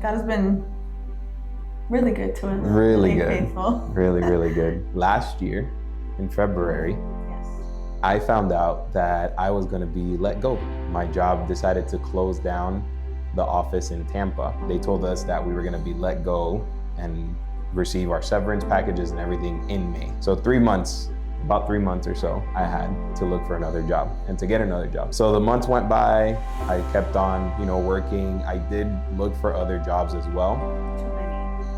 God has been really good to us. Really good. Faithful. Really good. Last year, in February, Yes. I found out that I was going to be let go. My job decided to close down the office in Tampa. They told us that we were going to be let go and receive our severance packages and everything in May. So about 3 months or so, I had to look for another job and to get another job. So the months went by, I kept on, working. I did look for other jobs as well.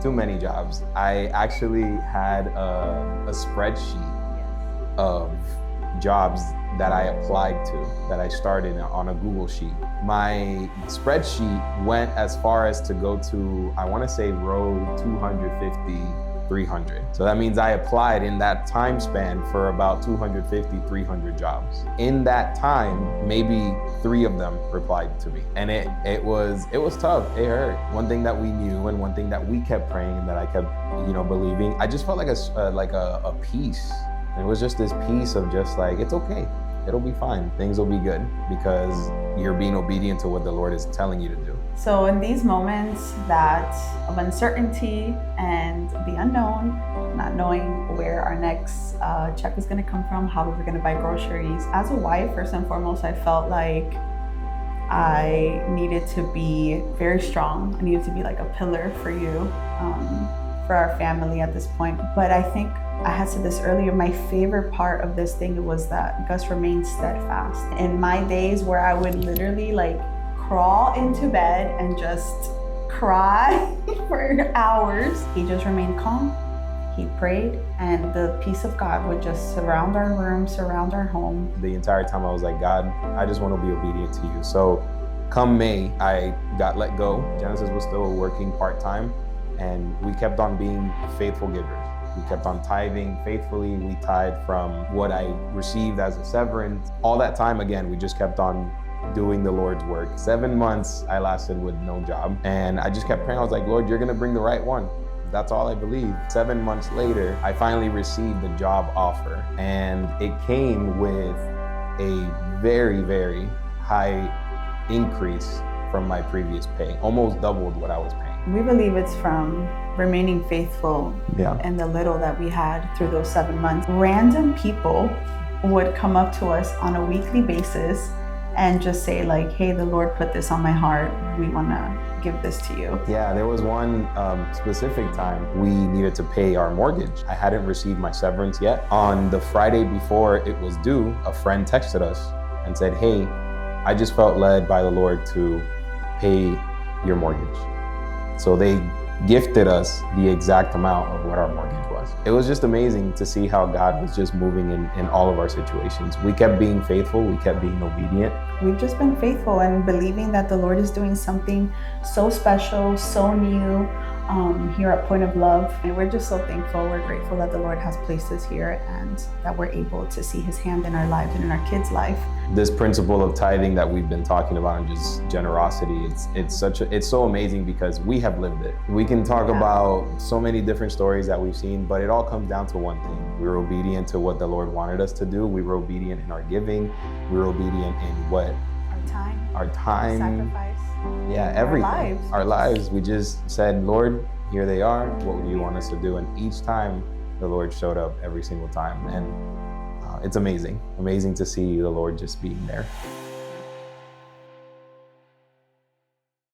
Too many jobs. I actually had a spreadsheet of jobs that I applied to, that I started on a Google sheet. My spreadsheet went as far as to go to, I want to say row 250, 300. So that means I applied in that time span for about 250, 300 jobs. In that time, maybe 3 of them replied to me. And it was tough, it hurt. One thing that we knew and one thing that we kept praying and that I kept, believing, I just felt like a peace. And it was just this peace of just like, it's okay. It'll be fine. Things will be good because you're being obedient to what the Lord is telling you to do. So in these moments of uncertainty and the unknown, not knowing where our next check is going to come from, how we were going to buy groceries. As a wife, first and foremost, I felt like I needed to be very strong. I needed to be like a pillar for you, for our family at this point. But I think I had said this earlier, my favorite part of this thing was that Gus remained steadfast. In my days where I would literally crawl into bed and just cry for hours, he just remained calm. He prayed, and the peace of God would just surround our room, surround our home. The entire time I was like, God, I just want to be obedient to you. So come May, I got let go. Genesis was still working part-time, and we kept on being faithful givers. We kept on tithing faithfully. We tithed from what I received as a severance. All that time, again, we just kept on doing the Lord's work. 7 months I lasted with no job. And I just kept praying. I was like, Lord, you're gonna bring the right one. That's all I believe. 7 months later, I finally received the job offer. And it came with a very, very high increase from my previous pay. Almost doubled what I was paying. We believe it's from remaining faithful in the little that we had through those 7 months. Random people would come up to us on a weekly basis and just say hey, the Lord put this on my heart. We want to give this to you. Yeah, there was one specific time we needed to pay our mortgage. I hadn't received my severance yet. On the Friday before it was due, a friend texted us and said, hey, I just felt led by the Lord to pay your mortgage. So they gifted us the exact amount of what our mortgage was. It was just amazing to see how God was just moving in all of our situations. We kept being faithful, we kept being obedient. We've just been faithful and believing that the Lord is doing something so special, so new here at Point of Love. And we're just so thankful. We're grateful that the Lord has placed us here and that we're able to see his hand in our lives and in our kids' life. This principle of tithing that we've been talking about and just generosity, it's so amazing because we have lived it. We can talk about so many different stories that we've seen, but it all comes down to one thing. We were obedient to what the Lord wanted us to do. We were obedient in our giving. We were obedient in what? Our time. Sacrifice. Yeah, everything. Our lives. We just said, Lord, here they are. What do you want us to do? And each time the Lord showed up every single time. And it's amazing to see the Lord just being there.